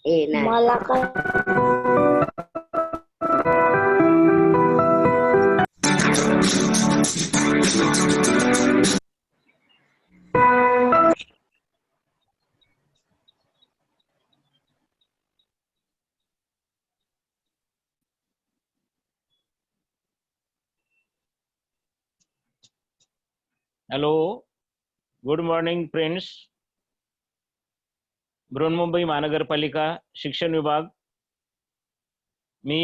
ए नाही मला काय hello, good morning friends. Brihanmumbai महानगरपालिका शिक्षण विभाग, मी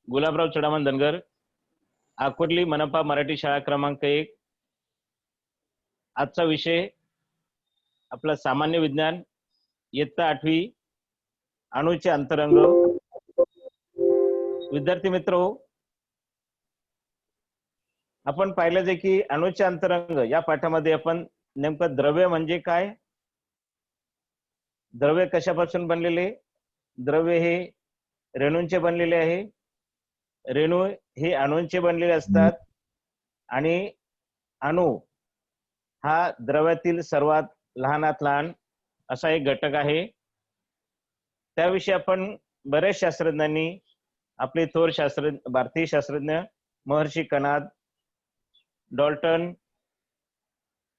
गुलाबराव चढामन धनगर, आकुर्ली मनपा मराठी शाळा क्रमांक 1. आजचा विषय आपला सामान्य विज्ञान, इयत्ता 8वी, अणूचे अंतरंग. विद्यार्थी मित्र, आपण पाहिलं जे की अणूचे अंतरंग या पाठामध्ये आपण नेमकं द्रव्य म्हणजे काय, द्रव्य कशापासून बनलेले, द्रव्य हे रेणूंचे बनलेले आहे, रेणू हे अणूंचे बनलेले असतात आणि अणू हा द्रव्यातील सर्वात लहानात लहान असा एक घटक आहे. त्याविषयी आपण बरेच शास्त्रज्ञांनी, आपले थोर शास्त्रज्ञ, भारतीय शास्त्रज्ञ महर्षी कणाद, डॉल्टन,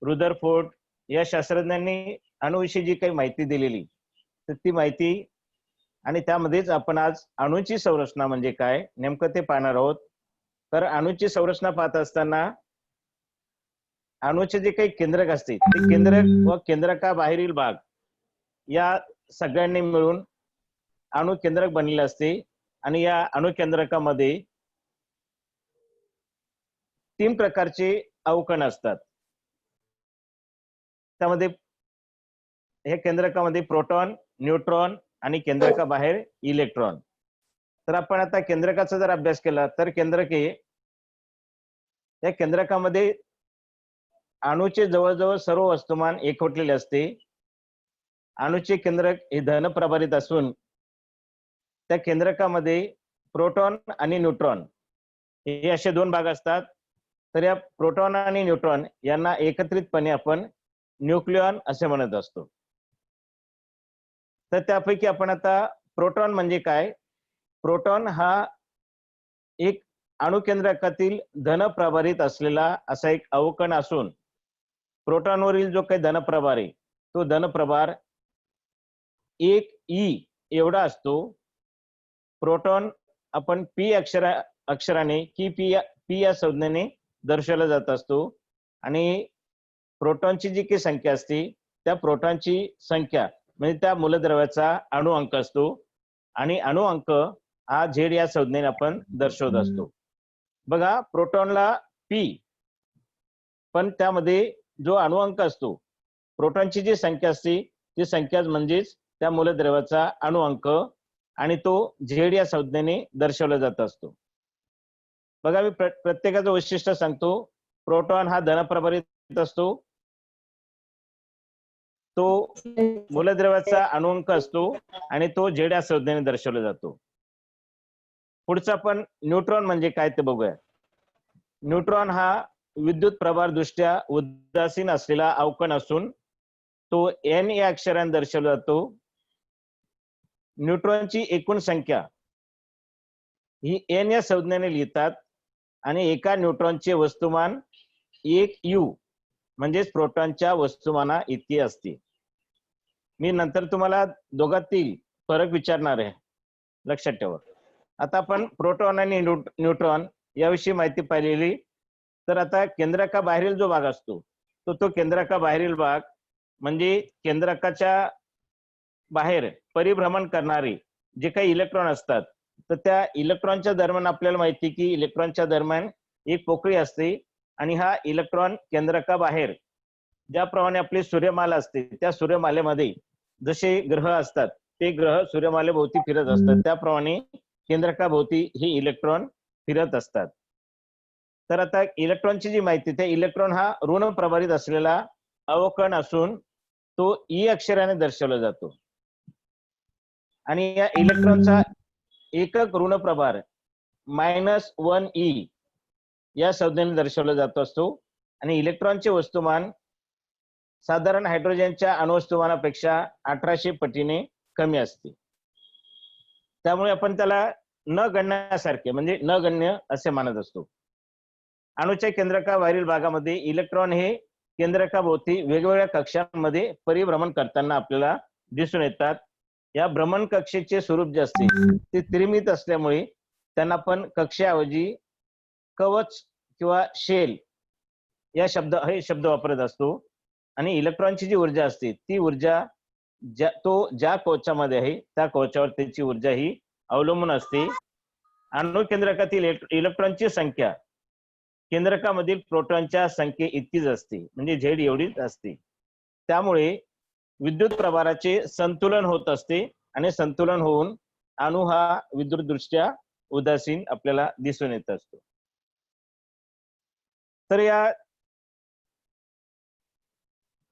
रुदरफोर्ड या शास्त्रज्ञांनी अणुविषयी जी काही माहिती दिलेली, तर ती माहिती आणि त्यामध्येच आपण आज अणूची संरचना म्हणजे काय नेमकं ते पाहणार आहोत. तर अणूची संरचना पाहत असताना अणूचे जे काही केंद्रक असते, ते केंद्रक व केंद्रकाबाहेरील भाग या सगळ्यांनी मिळून अणु केंद्रक बनलेले असते. आणि या अणु केंद्रकामध्ये 3 प्रकारचे अवकण असतात. त्यामध्ये हे केंद्रकामध्ये प्रोटॉन, न्यूट्रॉन आणि केंद्रकाबाहेर इलेक्ट्रॉन. तर आपण आता केंद्रकाचा जर अभ्यास केला तर केंद्रके, या केंद्रकामध्ये अणूचे जवळजवळ सर्व वस्तुमान एकवटलेले असते. अणूचे केंद्रक हे धन प्रभारित असून त्या केंद्रकामध्ये प्रोटॉन आणि न्यूट्रॉन हे असे 2 भाग असतात. तर या प्रोटॉन आणि न्यूट्रॉन यांना एकत्रितपणे आपण न्यूक्लियॉन असे म्हणत असतो. तर त्यापैकी आपण आता प्रोटॉन म्हणजे काय, प्रोटॉन हा एक अणुकेंद्रकातील धन प्रभारित असलेला असा एक अवकण असून प्रोटॉनवरील जो काही धनप्रभार आहे तो धनप्रभार 1e एवढा असतो. प्रोटॉन आपण पी अक्षराने की पी या संज्ञेने दर्शवला जात असतो. आणि प्रोटॉनची जी काही संख्या असते त्या प्रोटॉनची संख्या म्हणजे त्या मूलद्रव्याचा अणु अंक असतो. आणि अणु अंक हा झेड या संज्ञेने आपण दर्शवत असतो. बघा, प्रोटॉनला पी, पण त्यामध्ये जो अणु अंक असतो, प्रोटॉनची जी संख्या असते ती संख्या म्हणजेच त्या मूलद्रव्याचा अणु अंक, आणि तो झेड या संज्ञेने दर्शवला जात असतो. बघा, मी प्रत्येकाचं वैशिष्ट्य सांगतो. प्रोटॉन हा धनप्रभारित असतो, तो मूलद्रव्याचा अणु अंक असतो आणि तो झेड या संज्ञेने दर्शवला जातो. पुढचा आपण न्यूट्रॉन म्हणजे काय ते बघूया. न्यूट्रॉन हा विद्युत प्रभार दृष्ट्या उदासीन असलेला अवकण असून तो n या अक्षराने दर्शवला जातो. न्यूट्रॉनची एकूण संख्या ही n या संज्ञेने लिहितात आणि एका न्यूट्रॉनचे वस्तुमान 1u म्हणजेच प्रोटॉनच्या वस्तुमाना इतकी असते. मी नंतर तुम्हाला दोघांतील फरक विचारणार आहे, लक्षात ठेवा. आता आपण प्रोटॉन आणि न्यूट्रॉन याविषयी माहिती पाहिलेली. तर आता केंद्रकाबाहेरील जो भाग असतो तो केंद्रकाबाहेरील भाग म्हणजे केंद्रकाच्या बाहेर परिभ्रमण करणारे जे काही इलेक्ट्रॉन असतात, तर त्या इलेक्ट्रॉनच्या दरम्यान आपल्याला माहिती की इलेक्ट्रॉनच्या दरम्यान एक पोकळी असते. आणि हा इलेक्ट्रॉन केंद्रकाबाहेर, ज्याप्रमाणे आपली सूर्यमाला असते त्या सूर्यमालेमध्ये जसे ग्रह असतात ते ग्रह सूर्यमालेभोवती फिरत असतात, त्याप्रमाणे केंद्रकाभोवती हे इलेक्ट्रॉन फिरत असतात. तर आता इलेक्ट्रॉनची जी माहिती, त्या इलेक्ट्रॉन हा ऋण प्रभारित असलेला अवकण असून तो ई अक्षराने दर्शवला जातो. आणि या इलेक्ट्रॉनचा एकक ऋण प्रभार -1e या संज्ञेने दर्शवला जात असतो. आणि इलेक्ट्रॉनचे वस्तुमान साधारण हायड्रोजनच्या अणुवस्तुमानापेक्षा 1800 पटीने कमी असते. त्यामुळे आपण त्याला न गणण्यासारखे म्हणजे नगण्य असे मानत असतो. अणूच्या केंद्रकाबाहेरील भागामध्ये इलेक्ट्रॉन हे केंद्रकाभोवती वेगवेगळ्या कक्षांमध्ये परिभ्रमण करताना आपल्याला दिसून येतात. या भ्रमण कक्षेचे स्वरूप जे असते ते त्रिमित असल्यामुळे त्यांना आपण कक्षेऐवजी कवच किंवा शेल हे शब्द वापरत असतो. आणि इलेक्ट्रॉनची जी ऊर्जा असते ती ऊर्जा ज्या कवचामध्ये आहे त्या कवचावर त्याची ऊर्जा ही अवलंबून असते. अणु केंद्रकातील इलेक्ट्रॉनची संख्या केंद्रकामधील प्रोटॉनच्या संख्ये इतकीच असते, म्हणजे झेड एवढीच असते. त्यामुळे विद्युत प्रभाराचे संतुलन होत असते आणि संतुलन होऊन अणु हा विद्युतदृष्ट्या उदासीन आपल्याला दिसून येत असतो. तर या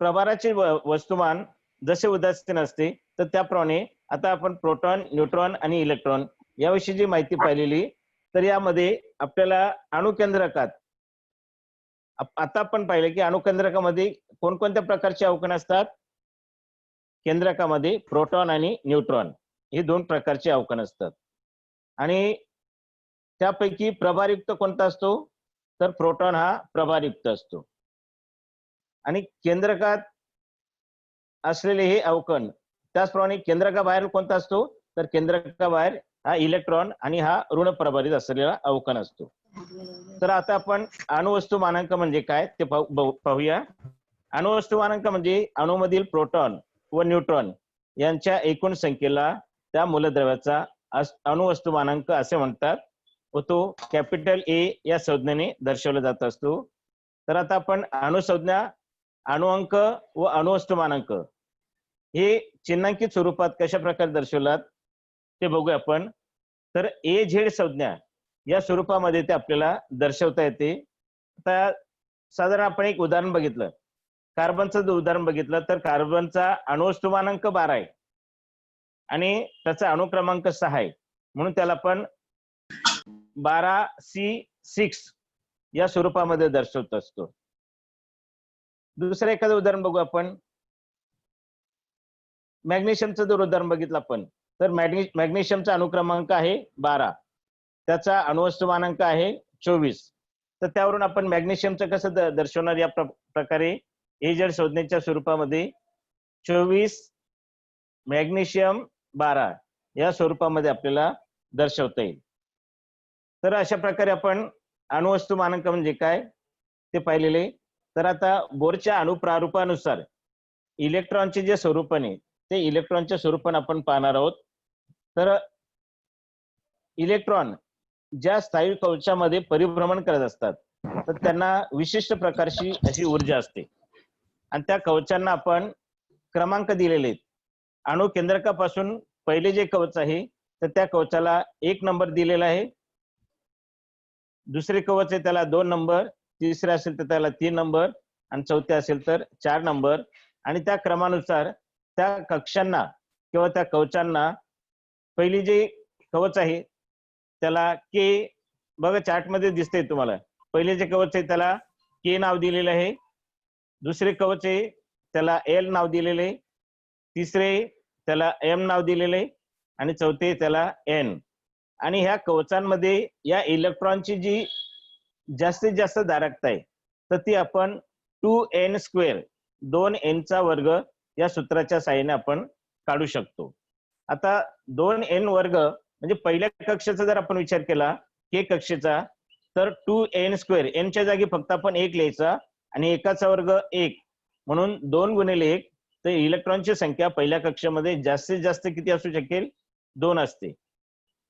प्रभाराचे वस्तुमान जसे उदासीन असते तर त्याप्रमाणे आता आपण प्रोटॉन, न्यूट्रॉन आणि इलेक्ट्रॉन याविषयी जी माहिती पाहिलेली. तर यामध्ये आपल्याला अणुकेंद्रकात आता आपण पाहिले की अणुकेंद्रकामध्ये कोणकोणत्या प्रकारचे अवकण असतात. केंद्रकामध्ये प्रोटॉन आणि न्यूट्रॉन हे 2 प्रकारचे अवकण असतात. आणि त्यापैकी प्रभारयुक्त कोणता असतो तर प्रोटॉन हा प्रभारयुक्त असतो. आणि केंद्रकात असलेले हे अवकण त्याचप्रमाणे केंद्रकाबाहेर कोणता असतो तर केंद्रकाबाहेर हा इलेक्ट्रॉन आणि हा ऋण प्रभारित असलेला अवकण असतो. तर आता आपण अणुवस्तुमानांक म्हणजे काय ते पाहूया. अणुवस्तुमानांक म्हणजे अणुमधील प्रोटॉन व न्यूट्रॉन यांच्या एकूण संख्येला त्या मूलद्रव्याचा अणुवस्तुमानांक असे म्हणतात व तो कॅपिटल ए या संज्ञेने दर्शवला जात असतो. तर आता आपण अणुसंज्ञा, अणुअंक व अणुवस्तुमानांक हे चिन्हांकित स्वरूपात कशा प्रकारे दर्शवलात ते बघूया आपण. तर ए झेड संज्ञा या स्वरूपामध्ये ते आपल्याला दर्शवता येते. आता साधारण आपण एक उदाहरण बघितलं, कार्बनचं जर उदाहरण बघितलं तर कार्बनचा अणुवस्तुमानांक 12 आहे आणि त्याचा अणुक्रमांक 6 आहे, म्हणून त्याला आपण 12C6 या स्वरूपामध्ये दर्शवत असतो. दुसरं एखादं उदाहरण बघू आपण. मॅग्नेशियमचं जर उदाहरण बघितलं आपण तर मॅग्नेशियमचा अणुक्रमांक आहे 12, त्याचा अणुवस्तुमानांक आहे 24. तर त्यावरून आपण मॅग्नेशियमचं कसं दर्शवणार या प्रकारे एजेड संज्ञेच्या स्वरूपामध्ये 24 मॅग्नेशियम 12 या स्वरूपामध्ये आपल्याला दर्शवता येईल. तर अशा प्रकारे आपण अणुवस्तुमानांक म्हणजे काय ते पाहिलेले. तर आता बोरच्या अणुप्रारूपानुसार इलेक्ट्रॉनचे जे स्वरूपाने ते इलेक्ट्रॉनच्या स्वरूपाने आपण पाहणार आहोत. तर इलेक्ट्रॉन ज्या स्थायी कवचामध्ये परिभ्रमण करत असतात तर त्यांना विशिष्ट प्रकारची अशी ऊर्जा असते आणि त्या कवचांना आपण क्रमांक दिलेले आहेत. अणु केंद्रकापासून पहिले जे कवच आहे तर त्या कवचाला 1 नंबर दिलेला आहे, दुसरे कवच आहे त्याला 2 नंबर, तिसरे असेल तर त्याला 3 नंबर आणि चौथे असेल तर 4 नंबर. आणि त्या क्रमानुसार त्या कक्षांना किंवा त्या कवचांना पहिली जे कवच आहे त्याला के, बघा चार्ट मध्ये दिसतंय तुम्हाला, पहिले जे कवच आहे त्याला के नाव दिलेलं आहे, दुसरे कवच आहे त्याला एल नाव दिलेलं आहे, तिसरे त्याला एम नाव दिलेलं आहे आणि चौथे त्याला एन. आणि ह्या कवचांमध्ये या इलेक्ट्रॉनची जी जास्तीत जास्त दारकता आहे तर ती आपण 2n² 2n चा वर्ग या सूत्राच्या साहाय्याने आपण काढू शकतो. आता 2n वर्ग म्हणजे पहिल्या कक्षेचा जर आपण विचार केला के कक्षेचा तर 2n², n च्या जागी फक्त आपण 1 लिहायचा आणि एकाचा वर्ग 1 म्हणून 2 गुणिले 1. तर इलेक्ट्रॉनची संख्या पहिल्या कक्षेमध्ये जास्तीत जास्त किती असू शकेल 2 असते.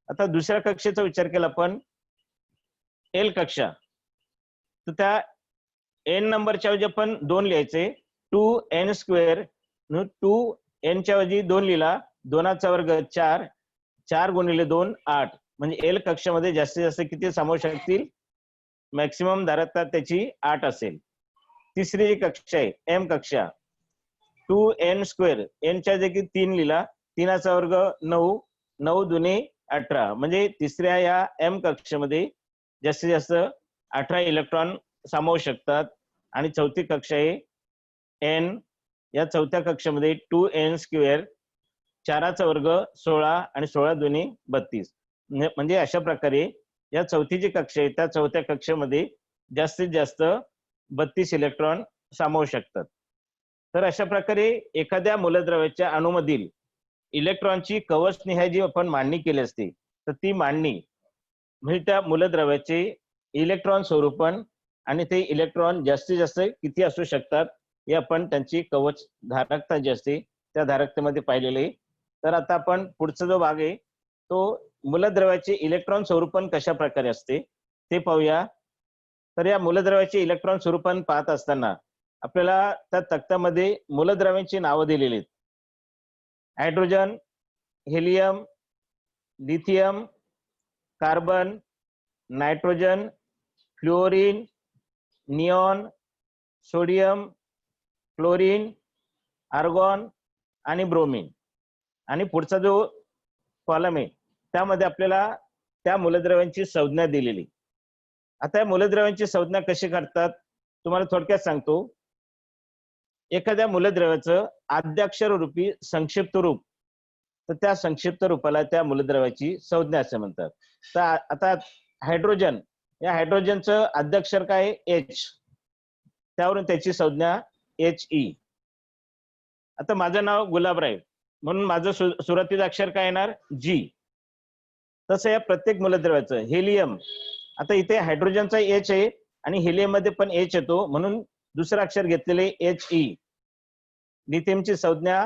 आता दुसऱ्या कक्षेचा विचार केला आपण एल कक्षा, तर त्या n नंबरच्या ऐवजी आपण 2 लिहायचे, 2n², 2n च्या ऐवजी 2 लिहिला, 2चा वर्ग 4, 4 गुणिले 2 8. म्हणजे एल कक्षामध्ये जास्तीत जास्त किती सामावू शकतील, मॅक्सिमम दारकता त्याची 8 असेल. तिसरी जी कक्षा आहे एम कक्षा, 2n², n च्या जागी 3 लिहिला, 3चा वर्ग 9, 9 दुने 18. म्हणजे तिसऱ्या या एम कक्षेमध्ये जास्तीत जास्त 18 इलेक्ट्रॉन सामावू शकतात. आणि चौथी कक्षा आहे एन, या चौथ्या कक्षेमध्ये 2n², 4चा वर्ग 16 आणि 16 दुनी 32. म्हणजे अशा प्रकारे या चौथी जी कक्षा आहे त्या चौथ्या कक्षेमध्ये जास्तीत जास्त 32 इलेक्ट्रॉन सामावू शकतात. तर अशा प्रकारे एखाद्या मूलद्रव्याच्या अणूमधील इलेक्ट्रॉनची कवचनिहाय जी आपण मांडणी केली असते, तर ती मांडणी म्हणजे त्या मूलद्रव्याचे इलेक्ट्रॉन स्वरूपण आणि ते इलेक्ट्रॉन जास्तीत जास्त किती असू शकतात हे आपण त्यांची कवच धारकता जी असते त्या धारकतेमध्ये पाहिलेले. तर आता आपण पुढचा जो भाग आहे तो मूलद्रव्याचे इलेक्ट्रॉन स्वरूपण कशा प्रकारे असते ते पाहूया. तर या मूलद्रव्याचे इलेक्ट्रॉन स्वरूपण पाहत असताना आपल्याला त्या तक्त्यामध्ये मूलद्रव्यांची नावं दिलेली आहेत. Hydrogen, helium, lithium, carbon, nitrogen, fluorine, neon, sodium, chlorine, argon आणि ब्रोमीन. आणि पुढचा जो कॉलम आहे त्यामध्ये आपल्याला त्या मूलद्रव्यांची संज्ञा दिलेली. आता या मूलद्रव्यांची संज्ञा कशी करतात तुम्हाला थोडक्यात सांगतो. एखाद्या मूलद्रव्याचं आद्याक्षर रूपी संक्षिप्त रूप, तर त्या संक्षिप्त रूपाला त्या मूलद्रव्याची संज्ञा असे म्हणतात. तर आता हायड्रोजन, या हायड्रोजनचं आद्याक्षर काय आहे? H, त्यावरून त्याची संज्ञा He. आता माझं नाव गुलाबराव म्हणून माझं सुरुवातीचं अक्षर काय येणार? G. तसं या प्रत्येक मूलद्रव्याचं हेलियम, आता इथे हायड्रोजनचा H आहे आणि हेलियम मध्ये पण H येतो म्हणून दुसरं अक्षर घेतलेले He. लिथियमची संज्ञा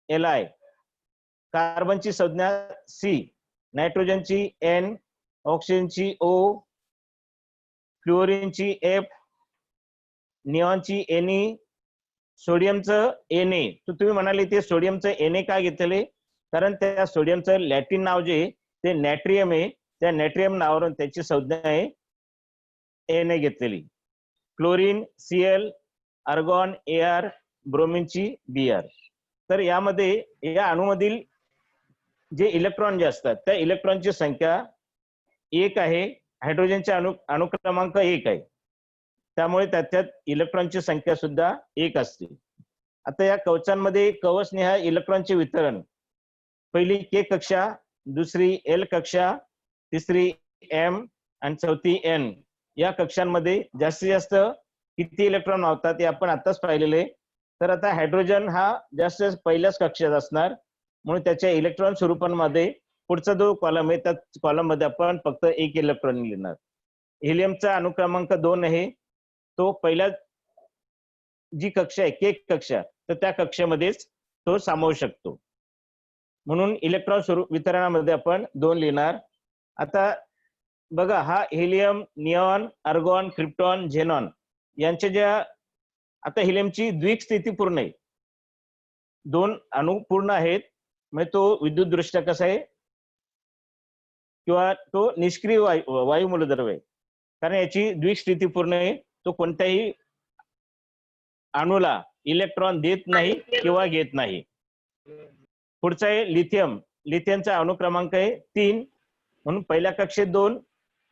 Li, कार्बनची संज्ञा C, नायट्रोजनची N, ऑक्सिजनची O, फ्लोरीनची F, निऑनची Ne, सोडियमचं Na. तर तुम्ही म्हणाले ते सोडियमचं Na काय घेतलेले? कारण त्या सोडियमचं लॅटिन नाव जे ते नॅट्रियम आहे, त्या नॅट्रियम नावावरून त्याची संज्ञा आहे Na घेतलेली. Chlorine Cl, argon Ar, ब्रोमीनची Br. तर यामध्ये या अणूमधील जे इलेक्ट्रॉन जे असतात त्या इलेक्ट्रॉनची संख्या 1 आहे. हायड्रोजनचे अणु क्रमांक 1 आहे, त्यामुळे त्याच्यात इलेक्ट्रॉनची संख्या सुद्धा 1 असते. आता या कवचांमध्ये कवचनिहाय इलेक्ट्रॉनचे वितरण, पहिली K कक्षा, दुसरी L कक्षा, तिसरी M आणि चौथी N या कक्षांमध्ये जास्तीत जास्त किती इलेक्ट्रॉन मावतात हे आपण आताच पाहिलेले. तर आता हायड्रोजन हा जास्त पहिल्याच कक्षेत असणार म्हणून त्याच्या इलेक्ट्रॉन स्वरूपांमध्ये पुढचा जो कॉलम आहे त्या कॉलम मध्ये आपण फक्त 1 इलेक्ट्रॉन लिहिणार. हेलियमचा अनुक्रमांक 2 आहे, तो पहिल्या जी कक्षा आहे K कक्षा, तर त्या कक्षेमध्येच तो सामावू शकतो म्हणून इलेक्ट्रॉन स्वरूप वितरणामध्ये आपण 2 लिहिणार. आता बघा हा helium, neon, argon, krypton, xenon यांच्या ज्या, आता हेलियमची द्विक स्थिती पूर्ण आहे, 2 अणू पूर्ण आहेत म्हणजे तो विद्युत दृष्ट्या कसा आहे किंवा तो निष्क्रिय वायू मूलद्रव्य आहे कारण याची द्विक स्थिती पूर्ण आहे. तो कोणत्याही अणूला इलेक्ट्रॉन देत नाही किंवा घेत नाही. पुढचा आहे लिथियम. लिथियमचा अणु क्रमांक आहे 3 म्हणून पहिल्या कक्षेत 2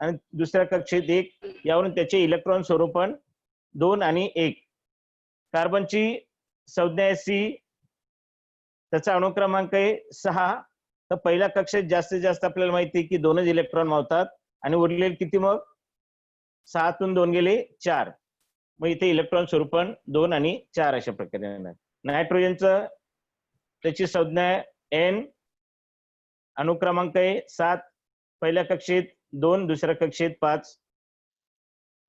आणि दुसऱ्या कक्षेत 1, यावरून त्याचे इलेक्ट्रॉन स्वरूपण 2 आणि 1. कार्बनची संज्ञा आहे C, त्याचा अणु क्रमांक आहे 6. तर पहिल्या कक्षेत जास्तीत जास्त आपल्याला माहिती आहे की 2च इलेक्ट्रॉन मावतात आणि उरलेले किती मग 6 तून 2 गेले 4, मग इथे इलेक्ट्रॉन स्वरूपण 2 आणि 4 अशा प्रकारे येणार. नायट्रोजनचं त्याची संज्ञा आहे N, अणु क्रमांक आहे 7, पहिल्या कक्षेत 2, दुसऱ्या कक्षेत 5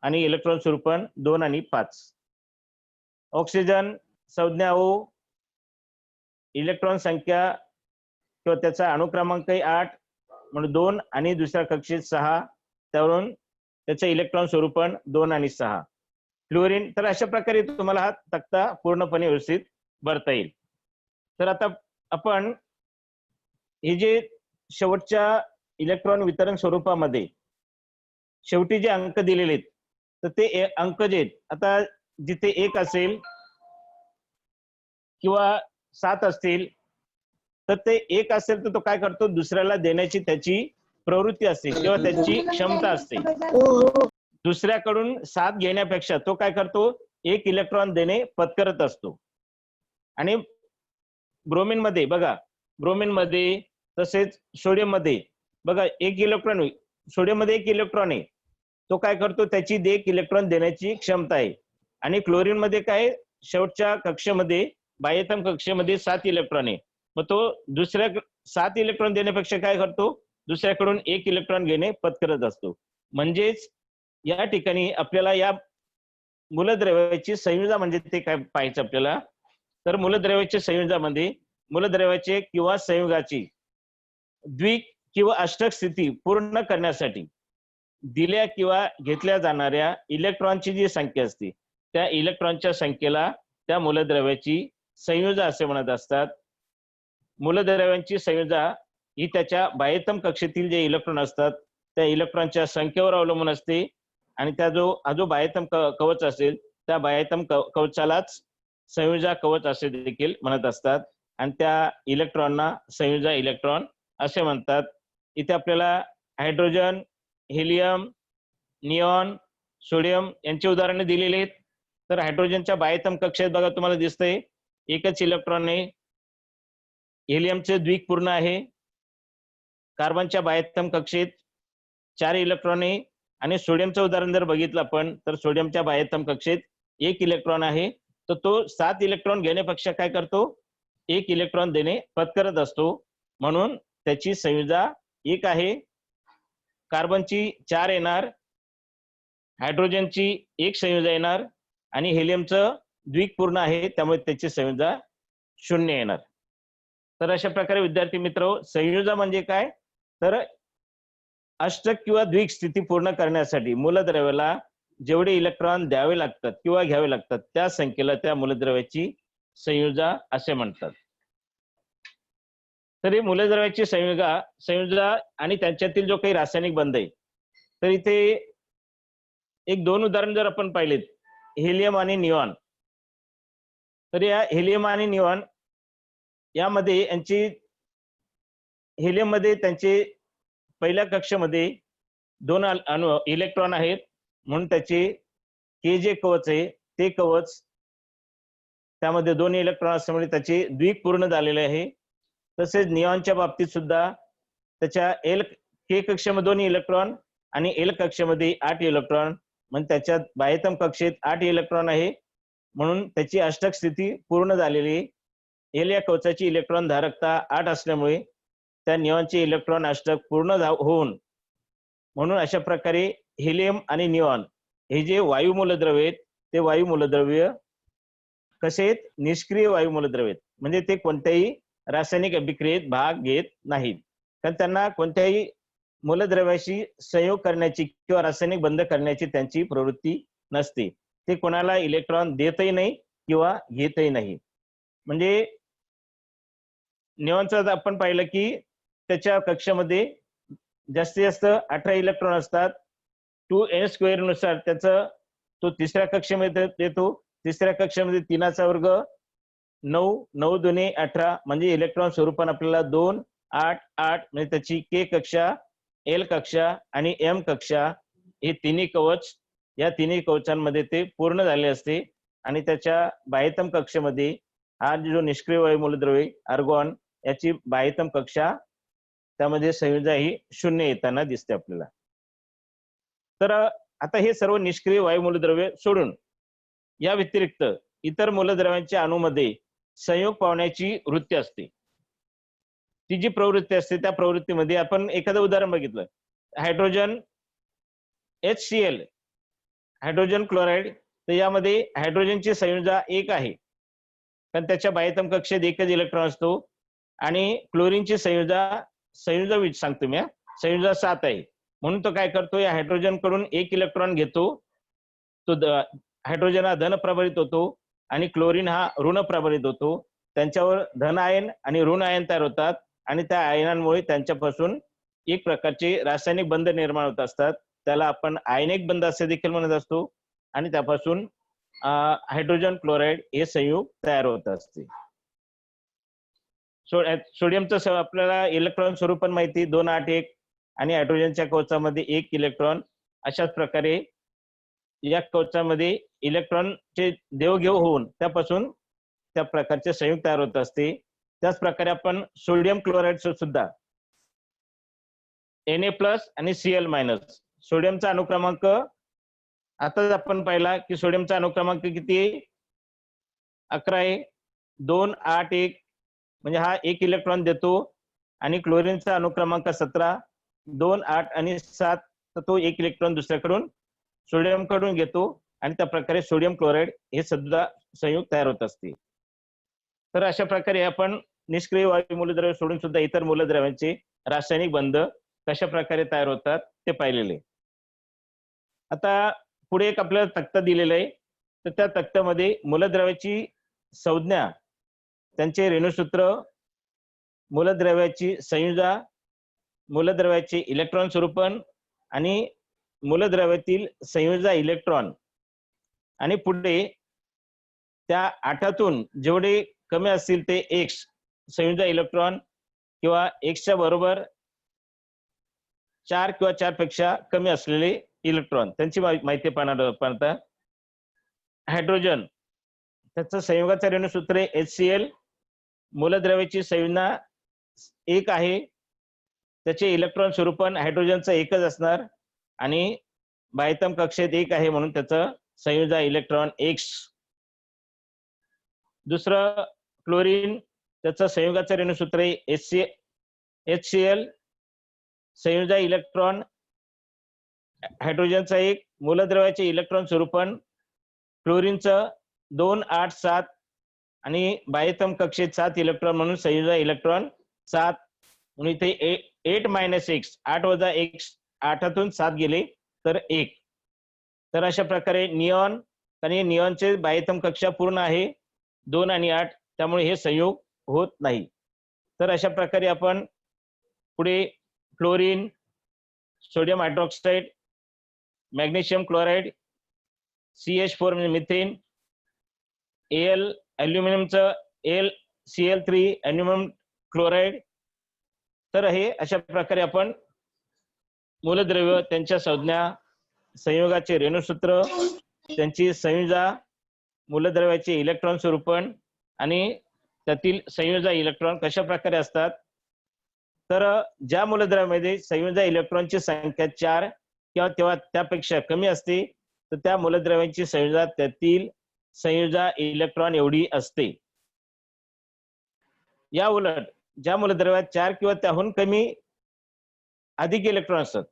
आणि इलेक्ट्रॉन स्वरूपण 2 आणि 5. ऑक्सिजन संज्ञा O, इलेक्ट्रॉन संख्या किंवा त्याचा अणु क्रमांक आहे 8 म्हणून 2 आणि दुसऱ्या कक्षेत 6, त्यावरून त्याचं इलेक्ट्रॉन स्वरूपण 2 आणि 6. फ्लोरीन. तर अशा प्रकारे तुम्हाला हा तक्ता पूर्णपणे व्यवस्थित भरता येईल. तर आता आपण हे जे शेवटच्या इलेक्ट्रॉन वितरण स्वरूपामध्ये शेवटी जे अंक दिलेले आहेत तर ते अंक जे आहेत, आता जिथे 1 असेल किंवा 7 असतील तर ते 1 असेल तर तो काय करतो, दुसऱ्याला देण्याची त्याची प्रवृत्ती असते किंवा त्याची क्षमता असते. दुसऱ्याकडून 7 घेण्यापेक्षा तो काय करतो, 1 इलेक्ट्रॉन देणे पत्करत असतो. आणि ब्रोमीन मध्ये बघा, ब्रोमीन मध्ये तसेच सोडियम मध्ये बघा एक इलेक्ट्रॉन, सोडियम मध्ये एक इलेक्ट्रॉन आहे, तो काय करतो, त्याची एक इलेक्ट्रॉन देण्याची क्षमता आहे. आणि क्लोरीन मध्ये काय, शेवटच्या कक्षेमध्ये बाह्यतम कक्षेमध्ये 7 इलेक्ट्रॉन आहे, मग तो दुसऱ्या 7 इलेक्ट्रॉन देण्यापेक्षा काय करतो, दुसऱ्याकडून 1 इलेक्ट्रॉन घेणे पत्करत असतो. म्हणजेच या ठिकाणी आपल्याला या मूलद्रव्याची संयुजा म्हणजे ते काय पाहायचं आपल्याला, तर मूलद्रव्याच्या संयुजामध्ये मूलद्रव्याचे किंवा संयुगाची द्विक किंवा अष्टक स्थिती पूर्ण करण्यासाठी दिल्या किंवा घेतल्या जाणाऱ्या इलेक्ट्रॉनची जी संख्या असते, त्या इलेक्ट्रॉनच्या संख्येला त्या मूलद्रव्याची संयुजा असे म्हणत असतात. मूलद्रव्यांची संयुजा ही त्याच्या बाह्यतम कक्षेतील जे इलेक्ट्रॉन असतात त्या इलेक्ट्रॉनच्या संख्येवर अवलंबून असते. आणि त्या जो बाह्यतम कवच असेल त्या बाह्यतम कवचालाच संयुजा कवच असे देखील म्हणत असतात. आणि त्या इलेक्ट्रॉनना संयुजा इलेक्ट्रॉन असे म्हणतात. इथे आपल्याला हायड्रोजन, हेलियम, निऑन, सोडियम यांची उदाहरणे दिलेली आहेत. तर हायड्रोजनच्या बाह्यतम कक्षेत बघा तुम्हाला दिसतंय एकच इलेक्ट्रॉन आहे, हेलियमचे द्विक पूर्ण आहे, कार्बनच्या बाह्यतम कक्षेत 4 इलेक्ट्रॉन आहे, आणि सोडियमचं उदाहरण जर बघितलं आपण तर सोडियमच्या बाह्यतम कक्षेत 1 इलेक्ट्रॉन आहे. तर तो 7 इलेक्ट्रॉन घेण्यापेक्षा काय करतो, 1 इलेक्ट्रॉन देणे पत्करत असतो, म्हणून त्याची संयुजा 1 आहे. कार्बनची 4 येणार, हायड्रोजनची 1 संयुजा येणार, आणि हेलियमचं द्विक पूर्ण आहे त्यामुळे त्याची संयुजा 0 येणार. तर अशा प्रकारे विद्यार्थी मित्र, संयुजा म्हणजे काय, तर अष्टक किंवा द्विक स्थिती पूर्ण करण्यासाठी मूलद्रव्याला जेवढे इलेक्ट्रॉन द्यावे लागतात किंवा घ्यावे लागतात त्या संख्येला त्या मूलद्रव्याची संयुजा असे म्हणतात. तर ही मूलद्रव्याची संयुजा आणि त्यांच्यातील जो काही रासायनिक बंध आहे, तर इथे एक 2 उदाहरण जर आपण पाहिलेत, हेलियम आणि निऑन. तर या हेलियम आणि निऑन यामध्ये यांची, हेलियम मध्ये त्यांचे पहिल्या कक्षेमध्ये 2 इलेक्ट्रॉन आहेत, म्हणून त्याचे के जे कवच आहे ते कवच त्यामध्ये 2 इलेक्ट्रॉन असल्यामुळे त्याचे द्विक पूर्ण झालेले आहे. तसेच निऑनच्या बाबतीत सुद्धा त्याच्या के कक्षेमध्ये 2 इलेक्ट्रॉन आणि एल कक्षेमध्ये 8 इलेक्ट्रॉन, म्हणजे त्याच्या बाह्यतम कक्षेत 8 इलेक्ट्रॉन आहे, म्हणून त्याची अष्टक स्थिती पूर्ण झालेली. एल या कवचाची इलेक्ट्रॉन धारकता 8 असल्यामुळे त्या निऑनचे इलेक्ट्रॉन अष्टक पूर्ण होऊन, म्हणून अशा प्रकारे हेलियम आणि निऑन हे जे वायू मूलद्रव्य आहेत ते वायू मूलद्रव्य कसे आहेत, निष्क्रिय वायू मूलद्रव्य आहेत, म्हणजे ते कोणत्याही रासायनिक अभिक्रियेत भाग घेत नाहीत, कारण त्यांना कोणत्याही मूलद्रव्याशी संयोग करण्याची किंवा रासायनिक बंध करण्याची त्यांची प्रवृत्ती नसते. ते कोणाला इलेक्ट्रॉन देतही नाही किंवा घेतही नाही. म्हणजे निऑनचं आपण पाहिलं की त्याच्या कक्षामध्ये जास्तीत जास्त 18 इलेक्ट्रॉन असतात. 2n² नुसार त्याचं तो तिसऱ्या कक्षेमध्ये येतो. तिसऱ्या कक्षेमध्ये 3चा वर्ग 9, 9 दुने 18, म्हणजे इलेक्ट्रॉन स्वरूपाने आपल्याला 2, 8, 8 म्हणजे त्याची के कक्षा, एल कक्षा आणि एम कक्षा हे तिन्ही कवच, या तिन्ही कवचांमध्ये ते पूर्ण झाले असते. आणि त्याच्या बाह्यतम कक्षेमध्ये हा जो निष्क्रिय वायू मूलद्रव्य आर्गॉन याची बाह्यतम कक्षा, त्यामध्ये संयुजा ही 0 येताना दिसते आपल्याला. तर आता हे सर्व निष्क्रिय वायू मूलद्रव्य सोडून या व्यतिरिक्त इतर मूलद्रव्यांच्या अणूमध्ये संयोग पावण्याची वृत्ती असते. ती जी प्रवृत्ती असते त्या प्रवृत्तीमध्ये आपण एखादं उदाहरण बघितलं, हायड्रोजन HCl, हायड्रोजन क्लोराईड, तर यामध्ये हायड्रोजनची संयुजा 1 आहे, कारण त्याच्या बाह्यतम कक्षेत एकच इलेक्ट्रॉन असतो. आणि क्लोरीनची संयुजा सांगतो मी, संयुजा 7 आहे, म्हणून तो काय करतो, या हायड्रोजन कडून 1 इलेक्ट्रॉन घेतो, तो हायड्रोजन हा धन प्रभारित होतो आणि क्लोरीन हा ऋण प्रभारित होतो. त्यांच्यावर धन आयन आणि ऋण आयन तयार होतात आणि त्या आयनांमुळे त्यांच्यापासून एक प्रकारचे रासायनिक बंध निर्माण होत असतात, त्याला आपण आयनिक बंध असे देखील म्हणत असतो. आणि त्यापासून हायड्रोजन क्लोराईड हे संयुग तयार होत असते. सोडियमचं आपल्याला इलेक्ट्रॉन स्वरूप पण माहिती, 2, 8, 1, आणि हायड्रोजनच्या कवचामध्ये 1 इलेक्ट्रॉन. अशाच प्रकारे या कवचामध्ये इलेक्ट्रॉनचे देवघेव होऊन त्यापासून त्या प्रकारचे संयुग तयार होत असते. त्याच प्रकारे आपण सोडियम क्लोराईड सुद्धा Na+ आणि Cl-, सोडियमचा अनुक्रमांक आताच आपण पाहिला की सोडियमचा अनुक्रमांक किती आहे? 11 आहे. 2, 8, 1 म्हणजे हा 1 इलेक्ट्रॉन देतो आणि क्लोरीनचा अनुक्रमांक 17, 2, 8 आणि 7 तर तो 1 इलेक्ट्रॉन दुसऱ्याकडून सोडियम कडून घेतो आणि त्या प्रकारे सोडियम क्लोराईड हे सुद्धा संयुग तयार होत असते. तर अशा प्रकारे आपण निष्क्रिय वायू मूलद्रव्य सोडून सुद्धा इतर मूलद्रव्यांचे रासायनिक बंध कशा प्रकारे तयार होतात ते पाहिलेले. आता पुढे एक आपल्याला तक्ता दिलेला आहे. तर त्या तक्त्यामध्ये मूलद्रव्याची संज्ञा, त्यांचे रेणुसूत्र, मूलद्रव्याची संयुजा, मूलद्रव्याचे इलेक्ट्रॉन स्वरूपन आणि मूलद्रव्यातील संयुजा इलेक्ट्रॉन आणि पुढे त्या 8तून जेवढे कमी असतील ते X संयुजा इलेक्ट्रॉन किंवा Xच्या बरोबर 4 किंवा 4 पेक्षा कमी असलेले इलेक्ट्रॉन त्यांची माहिती पाहता. हायड्रोजन त्याचं संयुगाचं रेणुसूत्र आहे HCl, मूलद्रव्याची संज्ञा 1 आहे, त्याचे इलेक्ट्रॉन स्वरूपन हायड्रोजनचं एकच असणार आणि बाह्यतम कक्षेत 1 आहे म्हणून त्याचं संयुजा इलेक्ट्रॉन X. दुसरं क्लोरीन, त्याचं संयुगाचं रेणुसूत्र आहे HCl, संयुजा इलेक्ट्रॉन हायड्रोजनचा 1, मूलद्रव्याचे इलेक्ट्रॉन स्वरूपन क्लोरीनचं 2, 8, 7 आणि बाह्यतम कक्षेत 7 इलेक्ट्रॉन म्हणून संयुजा इलेक्ट्रॉन 7 म्हणून इथे 8 - X 8 - X 8तून 7 गेले तर 1. तर अशा प्रकारे निऑन, आणि निऑनचे बाह्यतम कक्षा पूर्ण आहे 2 आणि 8, त्यामुळे हे संयोग होत नाही. तर अशा प्रकारे आपण पुढे chlorine, sodium hydroxide, magnesium chloride, CH4 म्हणजे methane, Al अल्युमिनियमचं AlCl3 aluminium chloride. तर हे अशा प्रकारे आपण मूलद्रव्य, त्यांच्या संज्ञा, संयोगाचे रेणुसूत्र, त्यांची संयुजा, मूलद्रव्याचे इलेक्ट्रॉन स्वरूपन आणि त्यातील संयुजा इलेक्ट्रॉन कशा प्रकारे असतात. तर ज्या मूलद्रव्यामध्ये संयुजा इलेक्ट्रॉनची संख्या 4 किंवा त्यापेक्षा कमी असते तर त्या मूलद्रव्यांची संयुजा त्यातील संयुजा इलेक्ट्रॉन एवढी असते. या उलट ज्या मूलद्रव्यात 4 किंवा त्याहून कमी अधिक इलेक्ट्रॉन असतात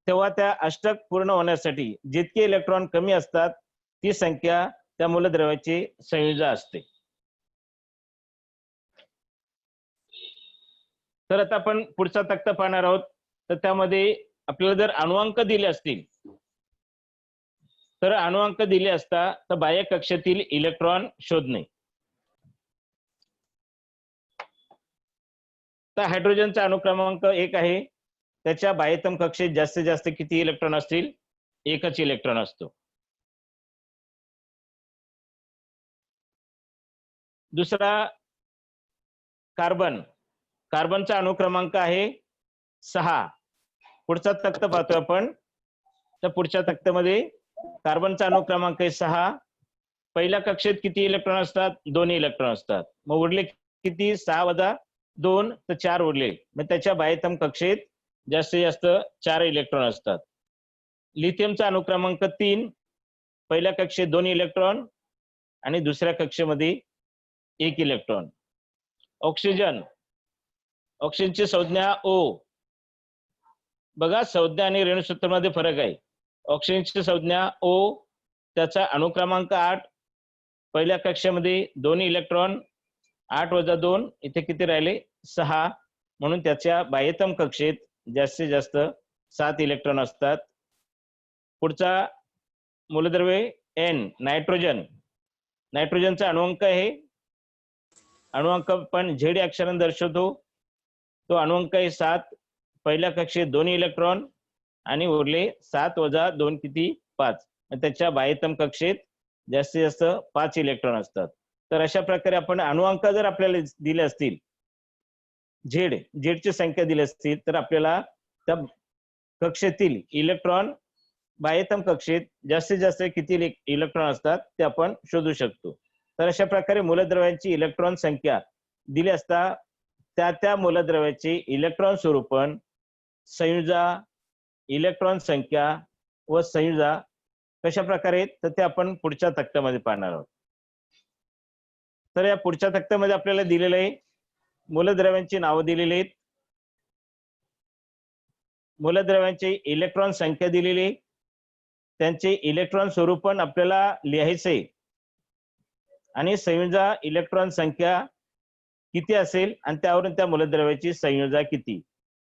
तेव्हा त्या अष्टक पूर्ण होण्यासाठी जितके इलेक्ट्रॉन कमी असतात ती संख्या त्या मूलद्रव्याची संयुजा असते. तर आता आपण पुढचा तक्ता पाहणार आहोत. तर त्यामध्ये आपल्याला जर अणुअंक दिले असतील तर अणुअंक दिले असता तर बाह्य कक्षेतील इलेक्ट्रॉन शोधणे. तर हायड्रोजनचा अणुक्रमांक 1 आहे, त्याच्या बाह्यतम कक्षेत जास्तीत जास्त किती इलेक्ट्रॉन असतील? 1च इलेक्ट्रॉन असतो. दुसरा कार्बन, कार्बनचा अणुक्रमांक आहे 6. पुढचा तक्ता पाहतोय आपण. तर पुढच्या तक्त्यामध्ये कार्बनचा अणुक्रमांक आहे 6. पहिल्या कक्षेत किती इलेक्ट्रॉन असतात? 2 इलेक्ट्रॉन असतात. मग उरले किती? 6 वजा 2 तर 4 उरले. मग त्याच्या बाह्यतम कक्षेत जास्तीत जास्त 4 इलेक्ट्रॉन असतात. लिथियमचा अणुक्रमांक 3. पहिल्या कक्षेत 2 इलेक्ट्रॉन आणि दुसऱ्या कक्षेमध्ये 1 इलेक्ट्रॉन. ऑक्सिजन, ऑक्सिजनची संज्ञा O. बघा संज्ञा आणि रेणुसूत्रामध्ये फरक आहे. ऑक्सिजनची संज्ञा O, त्याचा अणुक्रमांक 8. पहिल्या कक्षेमध्ये 2 इलेक्ट्रॉन, 8 वजा 2 इथे किती राहिले? 6. म्हणून त्याच्या बाह्यतम कक्षेत जास्तीत जास्त 7 इलेक्ट्रॉन असतात. पुढचा मूलद्रव्य N, नायट्रोजन. नायट्रोजनचा अणुअंक आहे, अणुअंक पण Z अक्षराने दर्शवतो. तो अणुअंक आहे 7. पहिल्या कक्षेत 2 इलेक्ट्रॉन आणि उरले 7 वजा 2 किती? 5. त्याच्या बाह्यतम कक्षेत जास्तीत जास्त 5 इलेक्ट्रॉन असतात. तर अशा प्रकारे आपण अणुअंक जर आपल्याला दिले असतील, झेडची संख्या दिली असतील तर आपल्याला त्या कक्षेतील इलेक्ट्रॉन बाह्यतम कक्षेत जास्तीत जास्त किती इलेक्ट्रॉन असतात ते आपण शोधू शकतो. तर अशा प्रकारे मूलद्रव्यांची इलेक्ट्रॉन संख्या दिली असता त्या मूलद्रव्याचे इलेक्ट्रॉन स्वरूपण, संयुजा, इलेक्ट्रॉन संख्या व संयुजा कशा प्रकारे, तर ते आपण पुढच्या तक्त्यामध्ये पाहणार आहोत. तर या पुढच्या तक्त्यामध्ये आपल्याला दिलेलं आहे, मूलद्रव्यांची नावं दिलेली आहेत, मूलद्रव्यांची इलेक्ट्रॉन संख्या दिलेली आहे, त्यांचे इलेक्ट्रॉन स्वरूपण आपल्याला लिहायचंय आणि संयुजा इलेक्ट्रॉन संख्या किती असेल आणि त्यावरून त्या मूलद्रव्याची संयुजा किती.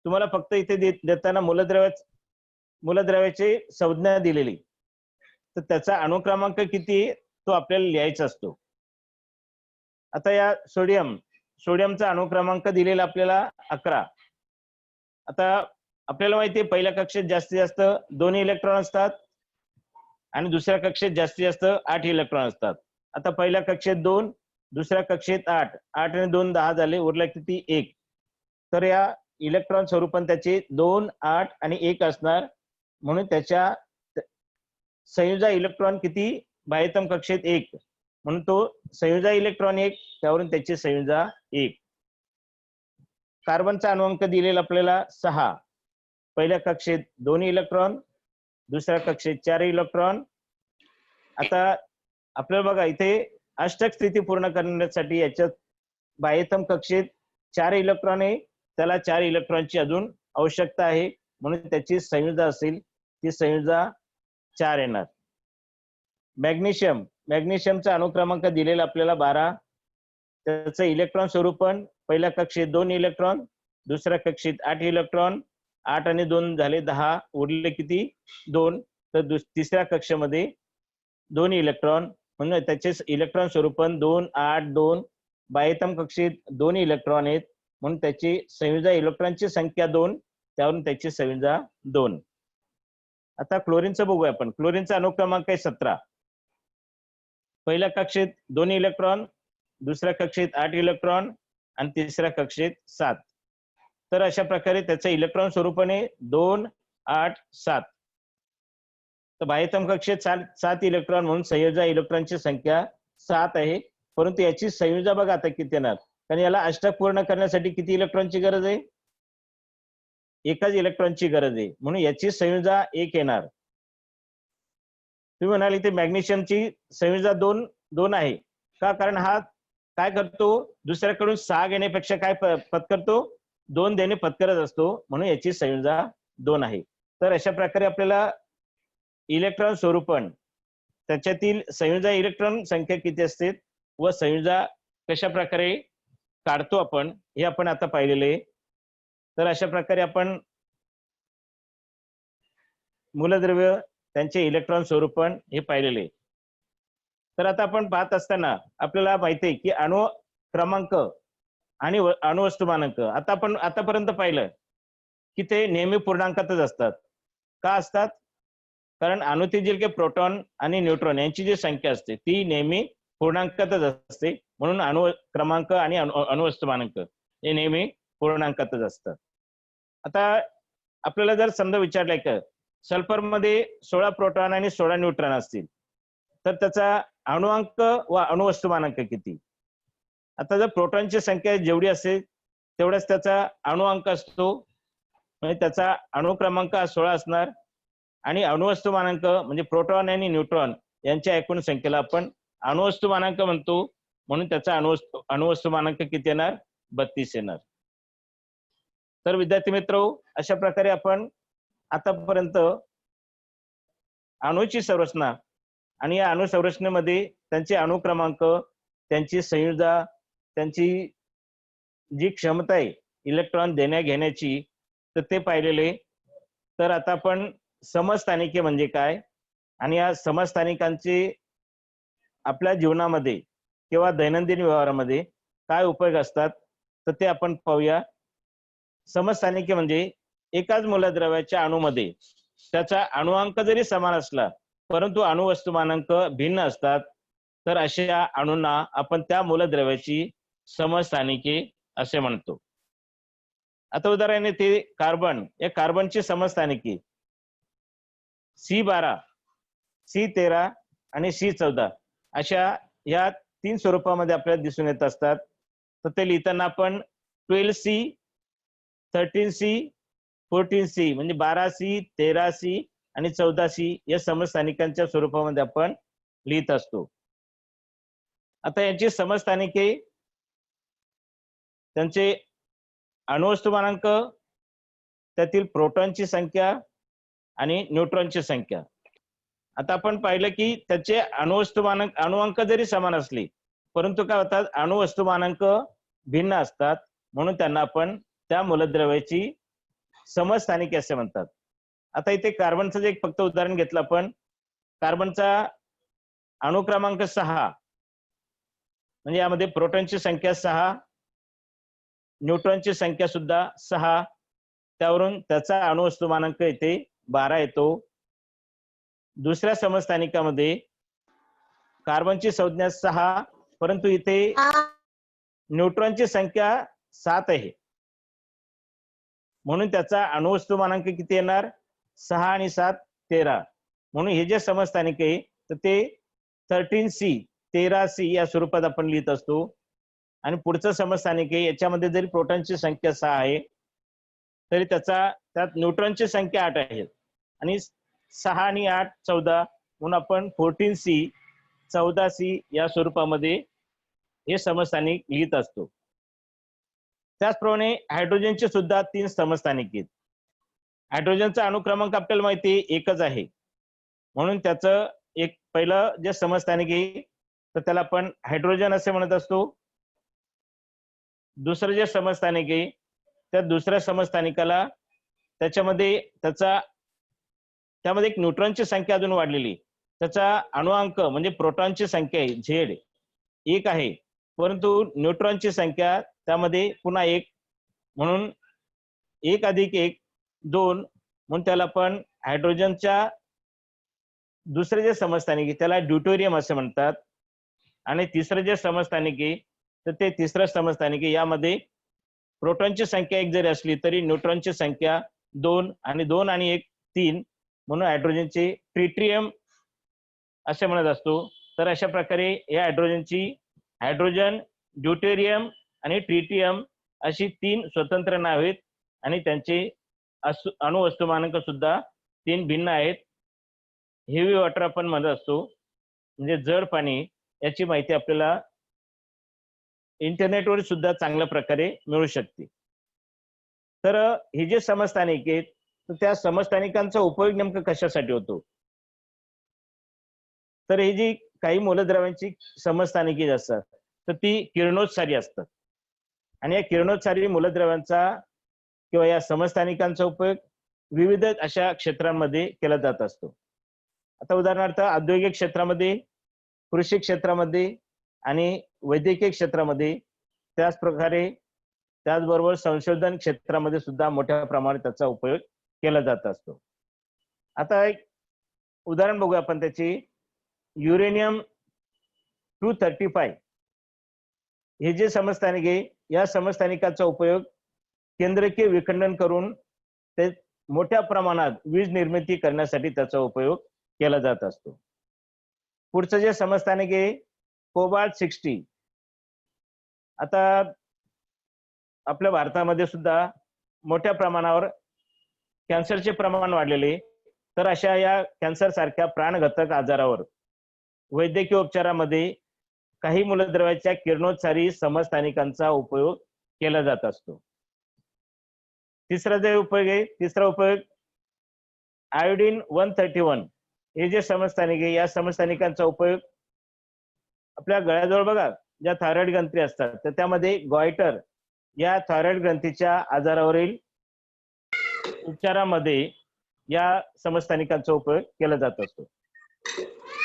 तुम्हाला फक्त इथे देताना मूलद्रव्याची संज्ञा दिलेली, तर त्याचा अणुक्रमांक किती तो आपल्याला लिहायचा असतो. आता या सोडियमचा अणुक्रमांक दिलेला आपल्याला 11. आता आपल्याला माहिती आहे पहिल्या कक्षेत जास्तीत जास्त 2 इलेक्ट्रॉन असतात आणि दुसऱ्या कक्षेत जास्तीत जास्त 8 इलेक्ट्रॉन असतात. आता पहिल्या कक्षेत 2, दुसऱ्या कक्षेत 8, 8 आणि 2 10 झाले, उरला किती 1. तर या इलेक्ट्रॉन स्वरूपण त्याचे 2, 8 आणि 1 असणार, म्हणून त्याच्या संयुजा इलेक्ट्रॉन किती बाह्यतम कक्षेत 1, म्हणून तो संयुजा इलेक्ट्रॉन 1, त्यावरून त्याची संयुजा 1. कार्बनचा अणुअंक दिलेला आपल्याला 6. पहिल्या कक्षेत 2 इलेक्ट्रॉन, दुसऱ्या कक्षेत 4 इलेक्ट्रॉन. आता आपल्याला बघा इथे अष्टक स्थिती पूर्ण करण्यासाठी याच्यात बाह्यतम कक्षेत 4 इलेक्ट्रॉन आहे, त्याला 4 इलेक्ट्रॉनची अजून आवश्यकता आहे, म्हणून त्याची संयुजा असेल ती संयुजा 4 येणार. मॅग्नेशियमचा अणुक्रमांक दिलेला आपल्याला 12. त्याचं इलेक्ट्रॉन स्वरूपण पहिल्या कक्षेत 2 इलेक्ट्रॉन, दुसऱ्या कक्षेत 8 इलेक्ट्रॉन, 8 आणि 2 झाले 10, उरले किती 2. तर तिसऱ्या कक्षेमध्ये 2 इलेक्ट्रॉन, म्हणून त्याचे इलेक्ट्रॉन स्वरूपण 2, 8, 2. बाह्यतम कक्षेत 2 इलेक्ट्रॉन आहेत, म्हणून त्याची संयुजा इलेक्ट्रॉनची संख्या 2, त्यावरून त्याची संयुजा 2. आता क्लोरीनचं बघूया आपण. क्लोरीनचा अणुक्रमांक आहे 17. पहिल्या कक्षेत 2 इलेक्ट्रॉन, दुसऱ्या कक्षेत 8 इलेक्ट्रॉन आणि तिसऱ्या कक्षेत 7. तर अशा प्रकारे त्याचं इलेक्ट्रॉन स्वरूपण आहे 2, 8, 7. तर बाह्यतम कक्षेत 7 इलेक्ट्रॉन, म्हणून संयुजा इलेक्ट्रॉनची संख्या 7 आहे. परंतु याची संयुजा बघा आता किती येणार, कारण याला अष्टक पूर्ण करण्यासाठी किती इलेक्ट्रॉनची गरज आहे, एकाच इलेक्ट्रॉनची गरज आहे, म्हणून याची संयुजा 1 येणार. तुम्ही म्हणाल इथे मॅग्नेशियमची संयुजा 2 आहे का, कारण हा काय करतो, दुसऱ्याकडून 6 घेण्यापेक्षा काय पत्करतो, 2 देणे पत्करत असतो, म्हणून याची संयुजा 2 आहे. तर अशा प्रकारे आपल्याला इलेक्ट्रॉन स्वरूपण, त्याच्यातील संयुजा इलेक्ट्रॉन संख्या किती असते व संयुजा कशा प्रकारे काढतो आपण, हे आपण आता पाहिलेले आहे. तर अशा प्रकारे आपण मूलद्रव्य, त्यांचे इलेक्ट्रॉन स्वरूपण हे पाहिलेले आहे. तर आता आपण पाहत असताना आपल्याला माहिती आहे की अणु क्रमांक आणि अणुवस्तुमानांक आता आपण आतापर्यंत पाहिलं की ते नेहमी पूर्णांकातच असतात. का असतात, कारण अणुतील जे काही प्रोटॉन आणि न्यूट्रॉन यांची जी संख्या असते ती नेहमी पूर्णांकातच असते, म्हणून अणु क्रमांक आणि अणुवस्तुमानांक हे नेहमी पूर्णांकातच असतात. आता आपल्याला जर समजा विचारलंय का सल्फर मध्ये 16 प्रोटॉन आणि 16 न्यूट्रॉन असतील, तर त्याचा अणुअंक व अणुवस्तुमानांक किती. आता जर प्रोटॉनची संख्या जेवढी असेल तेवढाच त्याचा अणुअंक असतो, म्हणजे त्याचा अणुक्रमांक 16 असणार, आणि अणुवस्तुमानांक म्हणजे प्रोटॉन आणि न्यूट्रॉन यांच्या एकूण संख्येला आपण अणुवस्तुमानांक म्हणतो, म्हणून त्याचा अणुवस्तुमानांक किती येणार, 32 येणार. तर विद्यार्थी मित्र, अशा प्रकारे आपण आतापर्यंत अणूची संरचना आणि या अणु संरचनेमध्ये त्यांचे अणुक्रमांक, त्यांची संयुजा, त्यांची जी क्षमता आहे इलेक्ट्रॉन देण्या घेण्याची, तर ते पाहिलेले. तर आता आपण समस्थानिके म्हणजे काय आणि या समस्थानिकांचे आपल्या जीवनामध्ये किंवा दैनंदिन व्यवहारामध्ये काय उपयोग असतात, तर ते आपण पाहूया. समस्थानिके म्हणजे एकाच मूलद्रव्याच्या अणूमध्ये त्याचा अणुअंक जरी समान असला परंतु अणुवस्तुमानांक भिन्न असतात, तर अशा अणूंना आपण त्या मूलद्रव्याची समस्थानिके असे म्हणतो. आता उदाहरण ते कार्बन, या कार्बनची समस्थानिके C12, C13 आणि C14 अशा या 3 स्वरूपामध्ये आपल्याला दिसून येत असतात. तर ते लिहिताना आपण 12C, 13C, 14C म्हणजे 12C, 13C आणि 14C या समस्थानिकांच्या स्वरूपामध्ये आपण लिहित असतो. आता यांची समस्थानिके, त्यांचे अणुवस्तुमानांक, त्यातील प्रोटॉनची संख्या आणि न्यूट्रॉनची संख्या. आता आपण पाहिलं की त्याचे अणुअंक जरी समान असले परंतु काय होतात, अणुवस्तुमानांक भिन्न असतात, म्हणून त्यांना आपण त्या मूलद्रव्याची समस्थानिके असे म्हणतात. आता इथे कार्बनचं जे फक्त उदाहरण घेतलं आपण, कार्बनचा अणुक्रमांक 6 म्हणजे यामध्ये प्रोटॉनची संख्या 6, न्यूट्रॉनची संख्या सुद्धा 6, त्यावरून त्याचा अणुवस्तुमानांक इथे 12 येतो. दुसऱ्या समस्थानिकामध्ये कार्बनची संज्ञा 6 परंतु इथे न्यूट्रॉनची संख्या 7 आहे, म्हणून त्याचा अणुवस्तुमानांक किती येणार, 6 आणि 7 13. म्हणून हे जे समस्थानिक आहे तर ते 13C, 13C या स्वरूपात आपण लिहित असतो. आणि पुढचं समस्थानिक आहे, याच्यामध्ये जरी प्रोटॉनची संख्या 6 आहे तरी त्यात न्यूट्रॉनची संख्या 8 आहे आणि 6 आणि 8 14 म्हणून आपण 14C, 14C या स्वरूपामध्ये हे समस्थानिक लिहित असतो. त्याचप्रमाणे हायड्रोजनचे सुद्धा 3 समस्थानिक आहेत. हायड्रोजनचा अणुक्रमांक आपल्याला माहिती आहे एकच आहे, म्हणून त्याचं एक पहिलं जे समस्थानिक आहे तर त्याला आपण हायड्रोजन असे म्हणत असतो. दुसरं जे समस्थानिक आहे त्या दुसऱ्या समस्थानिकाला त्याच्यामध्ये एक न्यूट्रॉनची संख्या अजून वाढलेली, त्याचा अणुअंक म्हणजे प्रोटॉनची संख्या आहे Z 1 आहे, परंतु न्यूट्रॉनची संख्या त्यामध्ये पुन्हा 1, म्हणून 1 अधिक 1 2, म्हणून त्याला आपण हायड्रोजनच्या दुसरे जे समस्थानिक आहे त्याला ड्यूटेरियम असे म्हणतात. आणि तिसरं जे समस्थानिक आहे तर ते तिसरं समस्थानिक आहे, यामध्ये प्रोटॉनची संख्या 1 जरी असली तरी न्यूट्रॉनची संख्या 2 आणि 2 आणि 1 3, म्हणून हायड्रोजनचे ट्रिटियम असे म्हणत असतो. तर अशा प्रकारे या हायड्रोजन, ड्यूटेरियम आणि ट्रिटियम अशी 3 स्वतंत्र नावे आहेत आणि त्यांचे अणुवस्तुमानांक सुद्धा 3 भिन्न आहेत. हेवी वॉटर आपण म्हणत असतो, म्हणजे जड पाणी, याची माहिती आपल्याला इंटरनेटवर सुद्धा चांगल्या प्रकारे मिळू शकते. तर हे जे समस्थानिक आहेत तर त्या समस्थानिकांचा उपयोग नेमका कशासाठी होतो, तर ही जी काही मूलद्रव्यांची समस्थानिके असतात तर ती किरणोत्सारी असतात आणि या किरणोत्सारी मूलद्रव्यांचा किंवा या समस्थानिकांचा उपयोग विविध अशा क्षेत्रांमध्ये केला जात असतो. आता उदाहरणार्थ औद्योगिक क्षेत्रामध्ये, कृषी क्षेत्रामध्ये आणि वैद्यकीय क्षेत्रामध्ये, त्याचबरोबर संशोधन क्षेत्रामध्ये सुद्धा मोठ्या प्रमाणात त्याचा उपयोग केला जात असतो. आता एक उदाहरण बघूया आपण त्याची. युरेनियम 235 हे जे समस्थानिक आहे या समस्थानिकाचा उपयोग केंद्रकीय विखंडन करून ते मोठ्या प्रमाणात वीज निर्मिती करण्यासाठी त्याचा उपयोग केला जात असतो. पुढचं जे समस्थानिक आहे कोबाल्ट 60. आता आपल्या भारतामध्ये सुद्धा मोठ्या प्रमाणावर कॅन्सरचे प्रमाण वाढलेले, तर अशा या कॅन्सर सारख्या प्राणघातक आजारावर वैद्यकीय उपचारामध्ये काही मूलद्रव्याच्या किरणोत्सारी समस्थानिकांचा उपयोग केला जात असतो. तिसरा उपयोग आयोडीन 131 हे जे समस्थानिक आहे या समस्थानिकांचा उपयोग आपल्या गळ्याजवळ बघा ज्या थायरॉइड ग्रंथी असतात तर त्यामध्ये गॉयटर या थायरॉइड ग्रंथीच्या आजारावरील उपचारामध्ये या समस्थानिकांचा उपयोग केला जात असतो.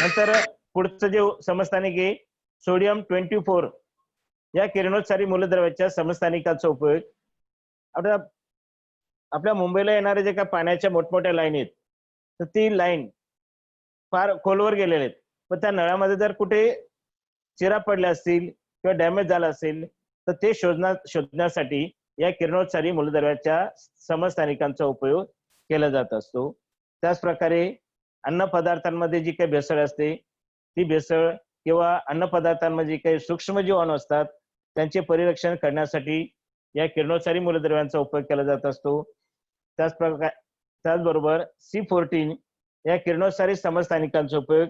नंतर पुढचं जे समस्थानिक आहे सोडियम 24 या किरणोत्सारी मूलद्रव्याच्या समस्थानिकांचा उपयोग आपल्या मुंबईला येणारे जे काही पाण्याच्या मोठमोठ्या लाईन आहेत तर ती लाईन फार खोलवर गेलेले आहेत, पण त्या नळामध्ये जर कुठे चिरा पडल्या असतील किंवा डॅमेज झाला असेल तर ते शोधण्यासाठी या किरणोत्सारी मूलद्रव्याच्या समस्थानिकांचा उपयोग केला जात असतो. त्याच प्रकारे अन्न पदार्थांमध्ये जी काही भेसळ असते ती भेसळ किंवा अन्न पदार्थांमध्ये काही सूक्ष्म जीवाणू असतात त्यांचे परिरक्षण करण्यासाठी या किरणोत्सारी मूलद्रव्यांचा उपयोग केला जात असतो. त्याचबरोबर C14 या किरणोत्सारी समस्थानिकांचा उपयोग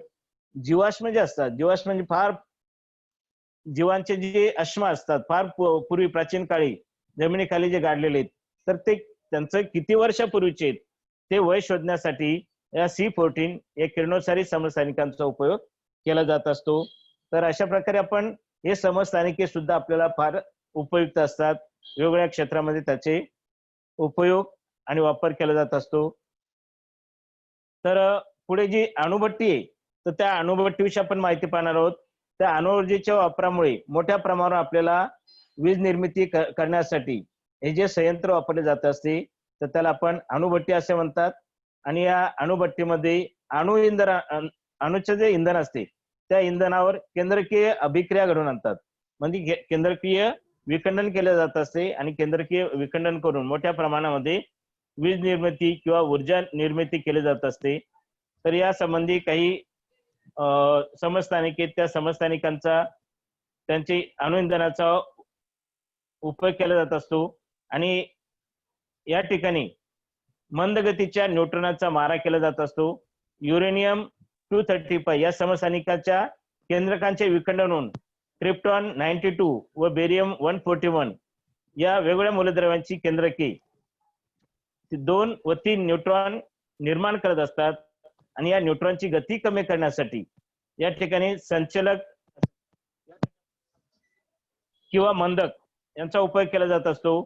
जीवाश्म जे असतात, जीवाश्म म्हणजे फार जीवांचे जे अश्म असतात फार पूर्वी प्राचीन काळी जमिनीखाली जे गाडलेले आहेत, तर ते त्यांचं किती वर्षापूर्वीचे आहेत ते वय शोधण्यासाठी या C14 या किरणोत्सारी समस्थानिकांचा उपयोग केला जात असतो. तर अशा प्रकारे आपण हे समस्थानिके सुद्धा आपल्याला फार उपयुक्त असतात. वेगवेगळ्या क्षेत्रामध्ये त्याचे उपयोग आणि वापर केला जात असतो. तर पुढे जी अणुभट्टी आहे तर त्या अणुभट्टीविषयी आपण माहिती पाहणार आहोत. त्या अणुऊर्जेच्या वापरामुळे मोठ्या प्रमाणावर आपल्याला वीज निर्मिती करण्यासाठी हे जे संयंत्र वापरले जात असते तर त्याला आपण अणुभट्टी असे म्हणतात. आणि या अणुभट्टीमध्ये अणुचे जे इंधन असते त्या इंधनावर केंद्रकीय अभिक्रिया घडवून आणतात. म्हणजे केंद्रकीय विखंडन केले जात असते आणि केंद्रकीय विखंडन करून मोठ्या प्रमाणामध्ये वीज निर्मिती किंवा ऊर्जा निर्मिती केली जात असते. तर या संबंधी काही समस्थानिके त्या समस्थानिकांचा त्यांची अणुइंधनाचा उपयोग केला जात असतो. आणि या ठिकाणी मंद गतीच्या न्यूट्रॉनचा मारा केला जात असतो. युरेनियम 235 या समस्थानिकाच्या केंद्रकांचे विखंडन होऊन क्रिप्टॉन 92 व बेरियम 141 या वेगवेगळ्या मूलद्रव्यांची केंद्रके 2 व 3 न्यूट्रॉन निर्माण करत असतात. आणि या न्यूट्रॉनची गती कमी करण्यासाठी या ठिकाणी संचलक किंवा मंदक यांचा उपयोग केला जात असतो.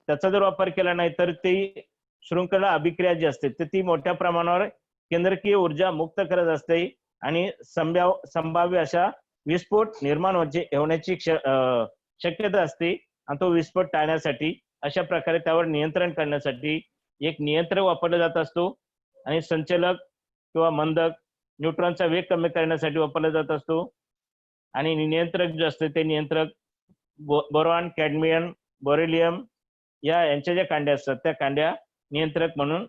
त्याचा जर वापर केला नाही तर ती शृंखला अभिक्रिया जी असते तर ती मोठ्या प्रमाणावर केंद्रकीय ऊर्जा मुक्त करत असते आणि संभाव्य अशा विस्फोट निर्माण होण्याची शक्यता असते. आणि तो विस्फोट टाळण्यासाठी अशा प्रकारे त्यावर नियंत्रण करण्यासाठी एक नियंत्रक वापरला जात असतो. आणि संचलक किंवा मंदक न्यूट्रॉनचा वेग कमी करण्यासाठी वापरला जात असतो. आणि नियंत्रक जे असते ते नियंत्रक बोरॉन, कॅडमियम, बेरिलियम यांच्या ज्या कांड्या असतात त्या कांड्या नियंत्रक म्हणून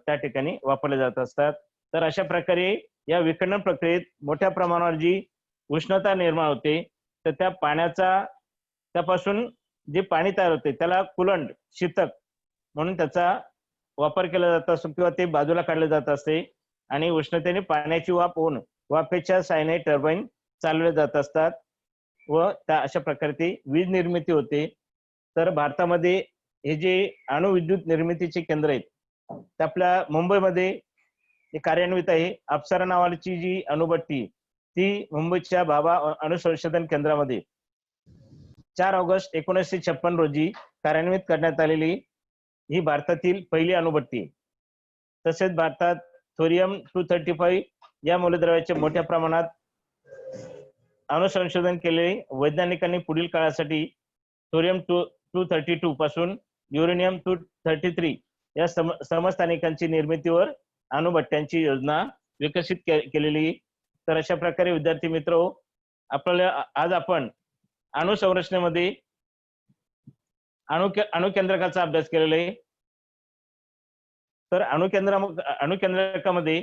त्या ठिकाणी वापरले जात असतात. तर अशा प्रकारे या विखंडन प्रक्रियेत मोठ्या प्रमाणावर जी उष्णता निर्माण होते तर त्या त्यापासून जे पाणी तयार होते त्याला कुलंट, शीतक म्हणून त्याचा वापर केला जात असतो किंवा ते बाजूला काढले जात असते. आणि उष्णतेने पाण्याची वाफ होऊन वाफेच्या साहाय्याने टर्बाईन चालवले जात असतात व त्या अशा प्रकारे ती वीज निर्मिती होते. तर भारतामध्ये हे जे अणुविद्युत निर्मितीचे केंद्र आहेत ते आपल्या मुंबईमध्ये कार्यान्वित आहे. अप्सरा नावाची जी अणुभट्टी ती मुंबईच्या भाभा अणुसंशोधन केंद्रामध्ये 4 ऑगस्ट 1956 रोजी कार्यान्वित करण्यात आलेली ही भारतातील पहिली अणुभट्टी आहे. तसेच भारतात थोरियम 235 या मूलद्रव्याचे मोठ्या प्रमाणात अणुसंशोधन केले. वैज्ञानिकांनी पुढील काळासाठी थोरियम 232 पासून युरेनियम 233 या समस्थानिकांची निर्मितीवर अणुभट्ट्यांची योजना विकसित केलेली. तर अशा प्रकारे विद्यार्थी मित्र आपल्याला आज आपण अणुसंरचनेमध्ये अणुकेंद्रकाचा अभ्यास केलेला आहे. तर अणुकेंद्रकामध्ये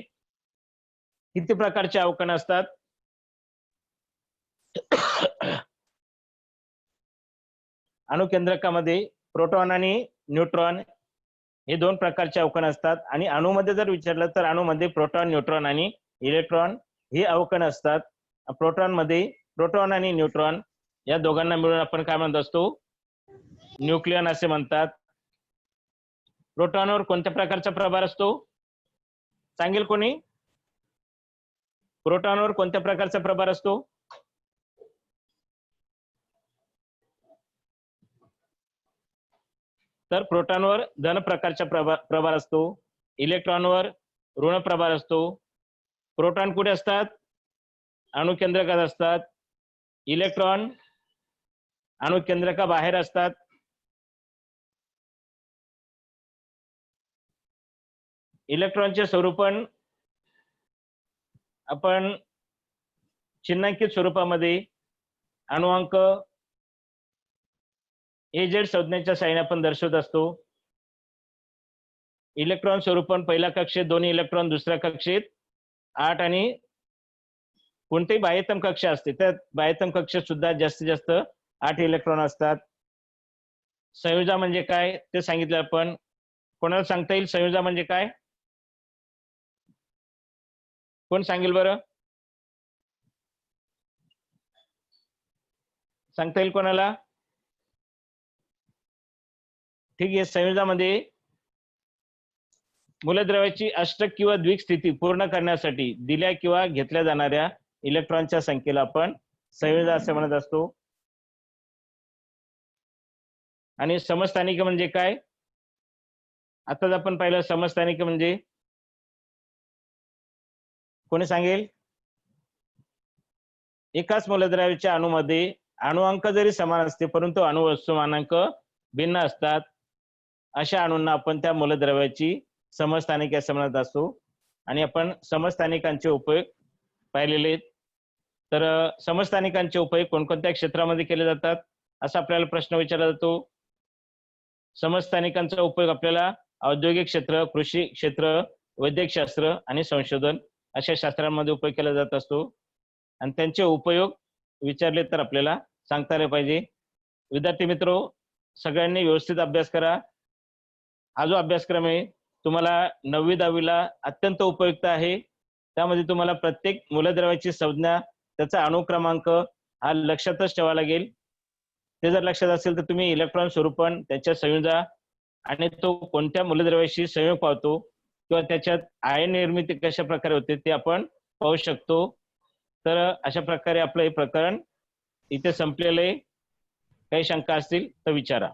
किती प्रकारचे अवकण असतात? अणुकेंद्रकामध्ये प्रोटॉन आणि न्यूट्रॉन हे 2 प्रकारचे अवकण असतात. आणि अणुमध्ये जर विचारलं तर अणुमध्ये प्रोटॉन, न्यूट्रॉन आणि इलेक्ट्रॉन हे अवकण असतात. प्रोटॉन आणि न्यूट्रॉन या दोघांना मिळून आपण काय म्हणत असतो? न्यूक्लियन असे म्हणतात. प्रोटॉनवर कोणत्या प्रकारचा प्रभार असतो सांगेल कोणी? प्रोटॉनवर कोणत्या प्रकारचा प्रभार असतो? तर प्रोटॉनवर धन प्रकारचा प्रभार असतो. इलेक्ट्रॉनवर ऋण प्रभार असतो. प्रोटॉन कुठे असतात? अणुकेंद्रकात असतात. इलेक्ट्रॉन अणुकेंद्रकाबाहेर असतात. इलेक्ट्रॉनचे स्वरूपण आपण चिन्हांकित स्वरूपामध्ये अणुअंक AZ संज्ञेच्या साहाय्याने आपण दर्शवत असतो. इलेक्ट्रॉन स्वरूपण पहिल्या कक्षेत 2 इलेक्ट्रॉन, दुसऱ्या कक्षेत 8 आणि कोणतेही बाह्यतम कक्षा असते त्या बाह्यतम कक्षेत सुद्धा जास्तीत जास्त 8 इलेक्ट्रॉन असतात. संयुजा म्हणजे काय ते सांगितलं आपण. कोणाला सांगता येईल संयुजा म्हणजे काय? कोण सांगेल बरं? सांगता येईल कोणाला? ठीक आहे. संयुजामध्ये मूलद्रव्याची अष्टक किंवा द्विक स्थिती पूर्ण करण्यासाठी दिल्या किंवा घेतल्या जाणाऱ्या इलेक्ट्रॉनच्या संख्येला आपण संयुजा असे म्हणत असतो. आणि समस्थानिक म्हणजे काय? आताच आपण पाहिलं समस्थानिक म्हणजे कोणी सांगेल? एकाच मूलद्रव्याच्या अणूमध्ये अणुअंक जरी समान असते परंतु अणुवस्तुमानांक भिन्न असतात. अशा अणूंना आपण त्या मूलद्रव्याची समस्थानिके असे म्हणत असतो. आणि आपण समस्थानिकांचे उपयोग पाहिलेले आहेत. तर समस्थानिकांचे उपयोग कोणकोणत्या क्षेत्रामध्ये केले जातात असा आपल्याला प्रश्न विचारला जातो. समस्थानिकांचा उपयोग आपल्याला औद्योगिक क्षेत्र, कृषी क्षेत्र, वैद्यकशास्त्र आणि संशोधन अशा शास्त्रांमध्ये उपयोग केला जात असतो. आणि त्यांचे उपयोग विचारले तर आपल्याला सांगता आले पाहिजे. विद्यार्थी मित्रो, सगळ्यांनी व्यवस्थित अभ्यास करा. हा जो अभ्यासक्रम आहे तुम्हाला 9वी 10वीला अत्यंत उपयुक्त आहे. त्यामध्ये तुम्हाला प्रत्येक मूलद्रव्याची संज्ञा, त्याचा अणु क्रमांक हा लक्षातच ठेवावा लागेल. ते जर लक्षात असेल तर तुम्ही इलेक्ट्रॉन स्वरूपण, त्याच्या संयुजा आणि तो कोणत्या मूलद्रव्याशी संयोग पावतो किंवा त्याच्यात आयन निर्मिती कशा प्रकारे होते ते आपण पाहू शकतो. तर अशा प्रकारे आपलं हे प्रकरण इथे संपलेलं आहे. काही शंका असतील तर विचारा.